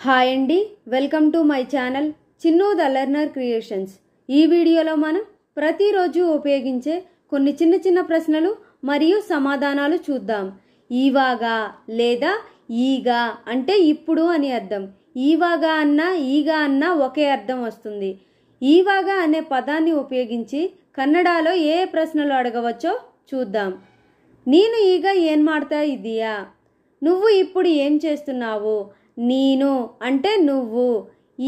Hi అండి, welcome to my channel Chinnu the learner creations. ఈ వీడియోలో మనం ప్రతిరోజు ఉపయోగించే కొన్ని చిన్న చిన్న ప్రశ్నలు మరియు సమాధానాలు చూద్దాం. ఈవాగా లేదా ఈగా అంటే ఇప్పుడు అని అర్థం. ఈవాగా అన్నా ఈగా అన్నా ఒకే అర్థం వస్తుంది. ఈవాగా అనే పదాన్ని ఉపయోగించి కన్నడలో ఏ ప్రశ్నలు అడగవచ్చో చూద్దాం. నేను ಈಗ ఏం ಮಾಡ್ತಾ ಇದೀಯಾ? నువ్వు ఇప్పుడు ఏం చేస్తున్నావు? నేను అంటే నువ్వు,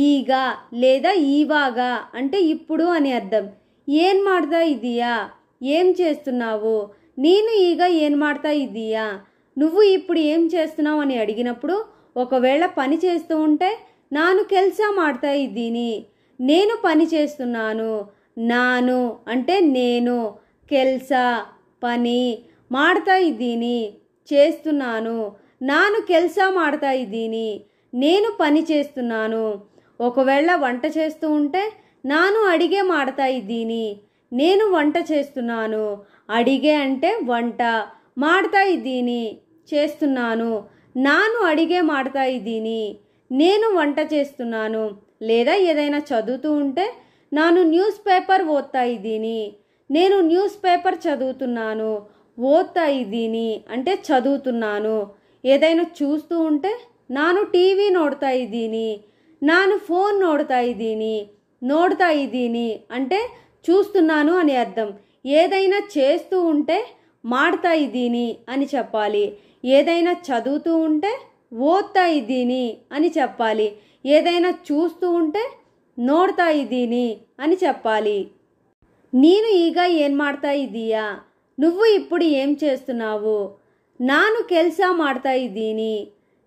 ఈగ లేదా ఈవాగా అంటే ఇప్పుడు అని అర్థం. ఏం ಮಾಡ್ತಾ ಇದೀಯా ఏం చేస్తున్నావు? నేను ಈಗ ఏం ಮಾಡ್ತಾ ಇದೀయా నువ్వు ఇప్పుడు ఏం చేస్తున్నావు అని అడిగినప్పుడు ఒకవేళ పని చేస్తూ ఉంటే ನಾನು ಕೆಲಸ ಮಾಡ್ತಾ ಇದ್ದೀನಿ, నేను పని చేస్తున్నాను. నాను అంటే నేను, ಕೆಲಸ పని, ಮಾಡ್ತಾ ಇದ್ದೀನಿ చేస్తున్నాను. ನಾನು ಕೆಲಸ ಮಾಡ್ತಾ ಇದ್ದೀನಿ నేను పని చేస్తున్నాను. ఒకవేళ వంట చేస్తూ ఉంటే ನಾನು ಅಡಿಗೆ ಮಾಡ್ತಾ ಇದ್ದೀನಿ నేను వంట చేస్తున్నాను. అడిగే అంటే వంట, ಮಾಡ್ತಾ ಇದ್ದೀನಿ చేస్తున్నాను. ನಾನು అడిగే ಮಾಡ್ತಾ ಇದ್ದೀನಿ నేను వంట చేస్తున్నాను. లేదా ఏదైనా చదువుతూ ఉంటే ನಾನು న్యూస్ పేపర్ ఓద్ತಾ ఇದ್ದೀನಿ నేను న్యూస్ పేపర్ చదువుతున్నాను. ఓద్ತಾ ఇದ್ದೀನಿ అంటే చదువుతున్నాను. ఏదైనా చూస్తూ ఉంటే ನಾನು టీవీ ನೋಡ್ತಾ ಇದ್ದೀನಿ ನಾನು ఫోన్ ನೋಡ್ತಾ ಇದ್ದೀನಿ ನೋಡ್ತಾ ಇದ್ದೀನಿ అంటే చూస్తున్నాను అని అర్థం. ఏదైనా చేస్తూ ఉంటే ಮಾಡ್ತಾ ఇದ್ದೀನಿ అని చెప్పాలి. ఏదైనా చదువుతూ ఉంటే ఓద్ತಾ ఇದ್ದೀನಿ అని చెప్పాలి. ఏదైనా చూస్తూ ఉంటే ನೋಡ್ತಾ ఇದ್ದೀನಿ అని చెప్పాలి. ನೀನು ಈಗ ఏం ಮಾಡ್ತಾ ಇದೀಯಾ నువ్వు ఇప్పుడు ఏం చేస్తున్నావు? ನಾನು ಕೆಲಸ ಮಾಡ್ತಾ ಇದ್ದೀನಿ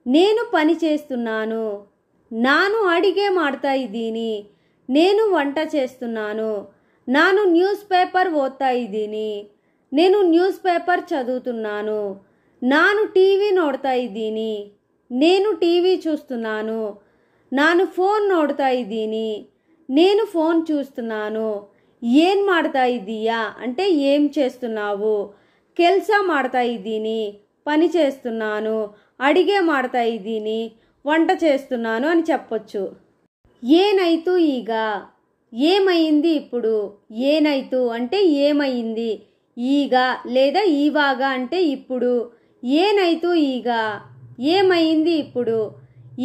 నేను పని చేస్తున్నాను. ನಾನು ಅಡಿಗೆ ಮಾಡ್ತಾ ಇದ್ದೀನಿ నేను వంట చేస్తున్నాను. ನಾನು న్యూస్ పేపర్ ఓద్ತಾ ಇದ್ದೀನಿ నేను న్యూస్ పేపర్ చదువుతున్నాను. ನಾನು టీవీ ನೋಡ್ತಾ ಇದ್ದೀನಿ నేను టీవీ చూస్తున్నాను. ನಾನು ఫోన్ ನೋಡ್ತಾ ಇದ್ದೀನಿ నేను ఫోన్ చూస్తున్నాను. ఏం ಮಾಡ್ತಾ ಇದೀಯా అంటే ఏం చేస్తున్నావు? ಕೆಲಸ ಮಾಡ್ತಾ ఇದ್ದೀನಿ పని చేస్తున్నాను. అడిగే ಮಾಡ್ತಾ ఇದ್ದೀನಿ వంట చేస్తున్నాను అని చెప్పొచ్చు. ఏనైతు ಈಗ ఏమైంది ఇప్పుడు? ఏనైతు అంటే ఏమైంది. ಈಗ లేదా ఈవాగా అంటే ఇప్పుడు. ఏనైతు ಈಗ ఏమైంది ఇప్పుడు.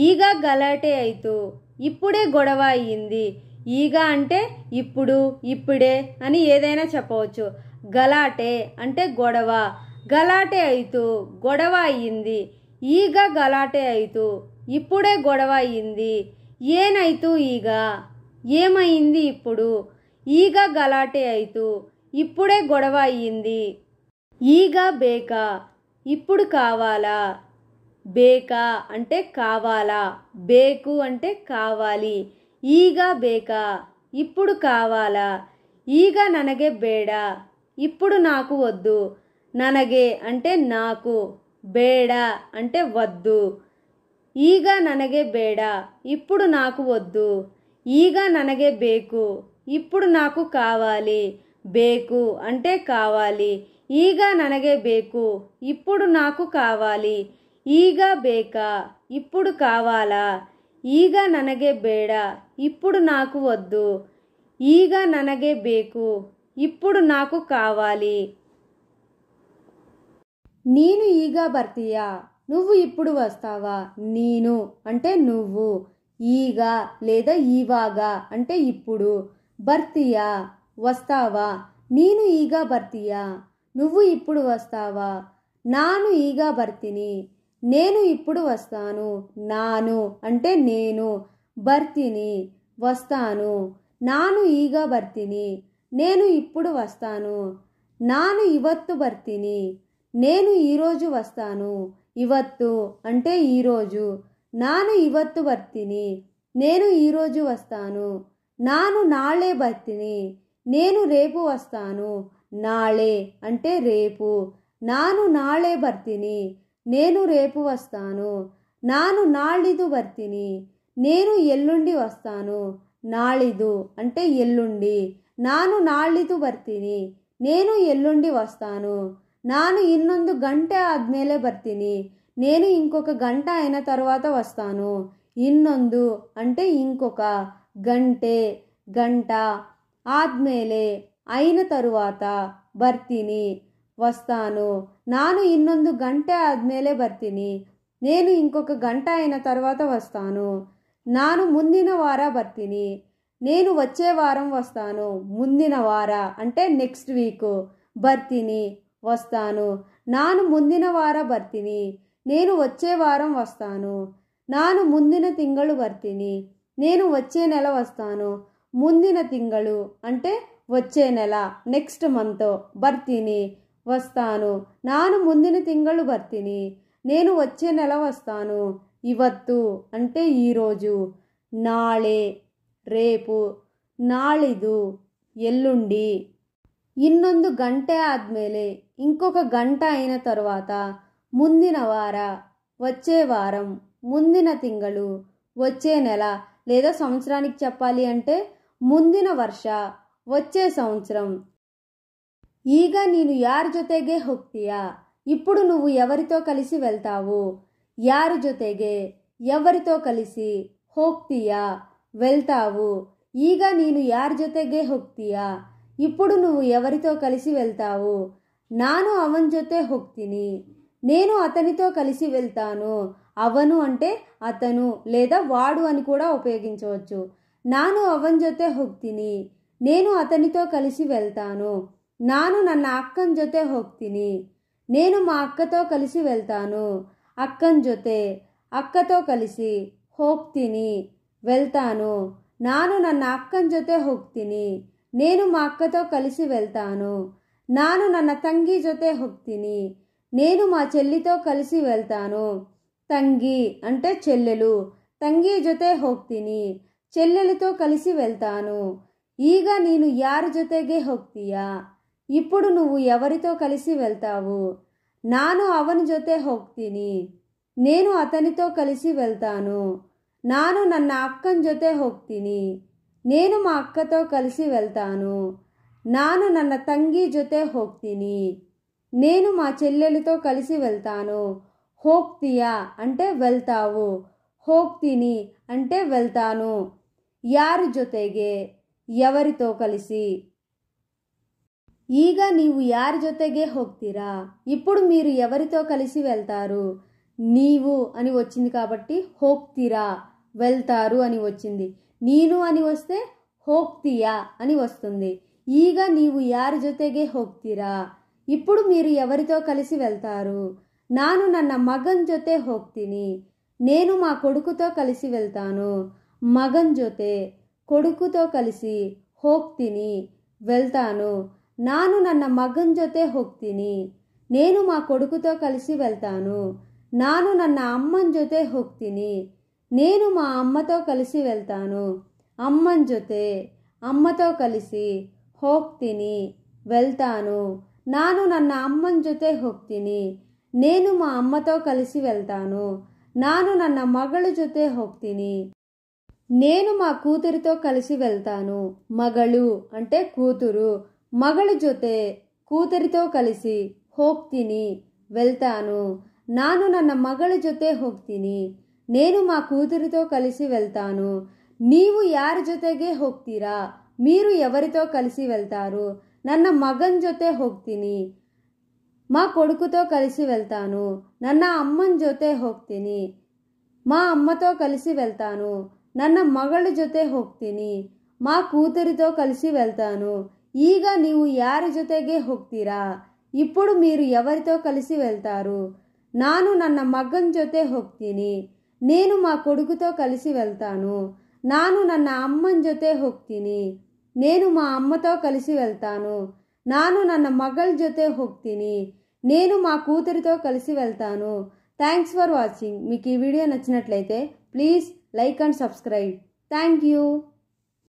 ಈಗ గలాటే అయితు ఇప్పుడే గొడవ అయ్యింది. ఈగ అంటే ఇప్పుడు, ఇప్పుడే అని ఏదైనా చెప్పవచ్చు. గలాటే అంటే గొడవ, గలాటే అయితు గొడవ అయ్యింది. ఈగ గలాటే అయితు ఇప్పుడే గొడవ అయ్యింది. ఏనైతు ಈಗ ఏమైంది ఇప్పుడు. ఈగ గలాటే అయితు ఇప్పుడే గొడవ అయ్యింది. ఈగ బేకా ఇప్పుడు కావాలా. బేకా అంటే కావాలా, బేకు అంటే కావాలి. ಈಗ ಬೇಕಾ ఇప్పుడు కావాలా. ಈಗ ನನಗೆ ಬೇಡ ఇప్పుడు నాకు వద్దు. ನನಗೆ అంటే నాకు, ಬೇಡ అంటే వద్దు. ಈಗ ನನಗೆ ಬೇಡ ఇప్పుడు నాకు వద్దు. ಈಗ ನನಗೆ ಬೇಕು ఇప్పుడు నాకు కావాలి. ಬೇಕು అంటే కావాలి. ಈಗ ನನಗೆ ಬೇಕು ఇప్పుడు నాకు కావాలి. ಈಗ ಬೇಕಾ ఇప్పుడు కావాలా. ಈಗ ನನಗೆ ಬೇಡ ఇప్పుడు నాకు వద్దు. ಈಗ ನನಗೆ ಬೇಕು ఇప్పుడు నాకు కావాలి. నేను ಈಗ ಬರ್ತೀಯా నువ్వు ఇప్పుడు వస్తావా. నేను అంటే నువ్వు, ಈಗ లేదా ఈవాగా అంటే ఇప్పుడు, ಬರ್ತೀయా వస్తావా. నేను ಈಗ ಬರ್ತೀಯా నువ్వు ఇప్పుడు వస్తావా. ನಾನು ಈಗ ಬರ್ತೀನಿ నేను ఇప్పుడు వస్తాను. నాను అంటే నేను, ಬರ್ತೀನಿ వస్తాను. ನಾನು ಈಗ ಬರ್ತೀನಿ నేను ఇప్పుడు వస్తాను. ನಾನು ಇವತ್ತು ಬರ್ತೀನಿ నేను ఈరోజు వస్తాను. ಇವತ್ತು అంటే ఈరోజు. ನಾನು ಇವತ್ತು ಬರ್ತೀನಿ నేను ఈరోజు వస్తాను. ನಾನು ನಾಳೆ ಬರ್ತೀನಿ నేను రేపు వస్తాను. నాಳೆ అంటే రేపు. ನಾನು ನಾಳೆ ಬರ್ತೀನಿ నేను రేపు వస్తాను. ನಾನು ನಾಳಿದು ಬರ್ತೀನಿ నేను ఎల్లుండి వస్తాను. నాళిదు అంటే ఎల్లుండి. ನಾನು ನಾಳಿದು ಬರ್ತೀನಿ నేను ఎల్లుండి వస్తాను. ನಾನು ಇನ್ನೊಂದು ಗಂಟೆ ಆದ್ಮೇಲೆ ಬರ್ತೀನಿ నేను ఇంకొక గంట అయిన తర్వాత వస్తాను. ಇನ್ನೊಂದು అంటే ఇంకొక, గంటే గంట, ఆద్ಮೇಲೆ అయిన తరువాత, ಬರ್ತೀನಿ వస్తాను. ನಾನು ಇನ್ನೊಂದು ಗಂಟೆ ಆದ್ಮೇಲೆ ಬರ್ತೀನಿ. నేను ఇంకొక గంట అయిన తర్వాత వస్తాను. ನಾನು ಮುಂದಿನ ವಾರ ಬರ್ತೀನಿ. నేను వచ్చే వారం వస్తాను. ముందిన వార అంటే నెక్స్ట్ వీక్. ಬರ್ತೀನಿ వస్తాను. ನಾನು ಮುಂದಿನ ವಾರ ಬರ್ತೀನಿ. నేను వచ్చే వారం వస్తాను. ನಾನು ಮುಂದಿನ ತಿಂಗಳು ಬರ್ತೀನಿ. నేను వచ్చే నెల వస్తాను. ಮುಂದಿನ ತಿಂಗಳು అంటే వచ్చే నెల, నెక్స్ట్ మంత్. ಬರ್ತೀನಿ వస్తాను. ನಾನು ಮುಂದಿನ ತಿಂಗಳು ಬರ್ತೀನಿ. నేను వచ్చే నెల వస్తాను. ಇವತ್ತು అంటే ఈరోజు. నాಳೆ రేపు, నాళిదు ఎల్లుండి. ಇನ್ನೊಂದು ಗಂಟೆ ಆದ್ಮೇಲೆ ఇంకొక గంట అయిన తరువాత, ముందిన వార వచ్చే వారం, ముందిన తింగళు వచ్చే నెల లేదా సంవత్సరానికి చెప్పాలి అంటే ಮುಂದಿನ ವರ್ಷ వచ్చే సంవత్సరం. ಈಗ ನೀನು ಯಾರ ಜೊತೆಗೆ ಹೋಗ್ತೀಯಾ? ఇప్పుడు నువ్వు ఎవరితో కలిసి వెళ్తావు? యార జೊತೆಗೆ ఎవరితో కలిసి, ಹೋಗ್ತೀಯా వెళ్తావు. ಈಗ ನೀನು ಯಾರ ಜೊತೆಗೆ ಹೋಗ್ತೀಯಾ? ఇప్పుడు నువ్వు ఎవరితో కలిసి వెళ్తావు? ನಾನು ಅವನ ಜೊತೆ ಹೋಗ್ತೀನಿ. నేను అతనితో కలిసి వెళ్తాను. అవను అంటే అతను లేదా వాడు అని కూడా ఉపయోగించవచ్చు. ನಾನು ಅವನ ಜೊತೆ ಹೋಗ್ತೀನಿ. నేను అతనితో కలిసి వెళ్తాను. ನಾನು ನನ್ನ అక్కನ ಜೊತೆ ಹೋಗ್ತೀನಿ. నేను మా అక్కతో కలిసి వెళ్తాను. అక్కన జೊತೆ అక్కతో కలిసి, ಹೋಗ್ತೀನಿ వెళ్తాను. ನಾನು ನನ್ನ అక్కನ ಜೊತೆ ಹೋಗ್ತೀನಿ. నేను మా అక్కతో కలిసి వెళ్తాను. ನಾನು ನನ್ನ ತಂಗಿ ಜೊತೆ ಹೋಗ್ತೀನಿ. నేను మా చెల్లితో కలిసి వెళ్తాను. ತಂಗಿ అంటే చెల్లెలు. ತಂಗಿ ಜೊತೆ ಹೋಗ್ತೀನಿ. చెల్లెలతో కలిసి వెళ్తాను. ಈಗ ನೀನು ಯಾರ ಜೊತೆಗೆ ಹೋಗ್ತೀಯಾ? ఇప్పుడు నువ్వు ఎవరితో కలిసి వెళ్తావు? ನಾನು ಅವನ ಜೊತೆ ಹೋಗ್ತೀನಿ. నేను అతనితో కలిసి వెళ్తాను. ನಾನು ನನ್ನ అక్కನ ಜೊತೆ ಹೋಗ್ತೀನಿ. నేను మా అక్కతో కలిసి వెళ్తాను. ನಾನು ನನ್ನ ತಂಗಿ ಜೊತೆ ಹೋಗ್ತೀನಿ. నేను మా చెల్లెలతో కలిసి వెళ్తాను. ಹೋಗ್ತೀಯా అంటే వెళ్తావు. ಹೋಗ್ತೀನಿ అంటే వెళ్తాను. యాರ ಜೊತೆಗೆ ఎవరితో కలిసి. ಈಗ ನೀವು ಯಾರ ಜೊತೆಗೆ ಹೋಗ್ತೀರಾ? ఇప్పుడు మీరు ఎవరితో కలిసి వెళ్తారు? నీవు అని వచ్చింది కాబట్టి ಹೋಗ್ತೀರಾ వెళ్తారు అని వచ్చింది. ನೀನು అని వస్తే ಹೋಗ್ತೀಯా అని వస్తుంది. ಈಗ ನೀವು ಯಾರ ಜೊತೆಗೆ ಹೋಗ್ತೀರಾ? ఇప్పుడు మీరు ఎవరితో కలిసి వెళ్తారు? ನಾನು ನನ್ನ ಮಗನ್ ಜೊತೆ ಹೋಗ್ತೀನಿ. నేను మా కొడుకుతో కలిసి వెళ్తాను. మగన్ జೊತೆ కొడుకుతో కలిసి, ಹೋಗ್ತೀನಿ వెళ్తాను. ನಾನು ನನ್ನ ಮಗನ್ ಜೊತೆ ಹೋಗ್ತೀನಿ. నేను మా కొడుకుతో కలిసి వెళ్తాను. ನಾನು ನನ್ನ అమ్మన్ ಜೊತೆ ಹೋಗ್ತೀನಿ. నేను మా అమ్మతో కలిసి వెళ్తాను. అమ్మన్ ಜೊತೆ అమ్మతో కలిసి, ಹೋಗ್ತೀನಿ వెళ్తాను. ನಾನು ನನ್ನ అమ్మన్ ಜೊತೆ ಹೋಗ್ತೀನಿ. నేను మా అమ్మతో కలిసి వెళ్తాను. ನಾನು ನನ್ನ మಗಳ ಜೊತೆ ಹೋಗ್ತೀನಿ. నేను మా కూతురితో కలిసి వెళ్తాను. మಗಳು అంటే కూతురు. మಗಳ ಜೊತೆ కూతురితో కలిసి, ಹೋಗ್ತೀನಿ వెళ్తాను. ನಾನು ನನ್ನ మಗಳ ಜೊತೆ ಹೋಗ್ತೀನಿ. నేను మా కూతురితో కలిసి వెళ్తాను. నీవు యాರ ಜೊತೆಗೆ ಹೋಗ್ತೀರಾ? మీరు ఎవరితో కలిసి వెళ్తారు? ನನ್ನ మగన్ ಜೊತೆ ಹೋಗ್ತೀನಿ. మా కొడుకుతో కలిసి వెళ్తాను. ನನ್ನ అమ్మన్ ಜೊತೆ ಹೋಗ್ತೀನಿ. మా అమ్మతో కలిసి వెళ్తాను. ನನ್ನ మಗಳ ಜೊತೆ ಹೋಗ್ತೀನಿ. మా కూతురితో కలిసి వెళ్తాను. ಈಗ ನೀವು ಯಾರ ಜೊತೆಗೆ ಹೋಗ್ತೀರಾ? ఇప్పుడు మీరు ఎవరితో కలిసి వెళ్తారు? ನಾನು ನನ್ನ మగన్ ಜೊತೆ ಹೋಗ್ತೀನಿ. నేను మా కొడుకుతో కలిసి వెళ్తాను. ನಾನು ನನ್ನ అమ్మన్ ಜೊತೆ ಹೋಗ್ತೀನಿ. నేను మా అమ్మతో కలిసి వెళ్తాను. ನಾನು ನನ್ನ మಗಳ జೊತೆ ಹೋಗ್ತೀನಿ. నేను మా కూతురితో కలిసి వెళ్తాను. Thanks for watching. మీకు ఈ వీడియో నచ్చినట్లయితే please like and subscribe. Thank you.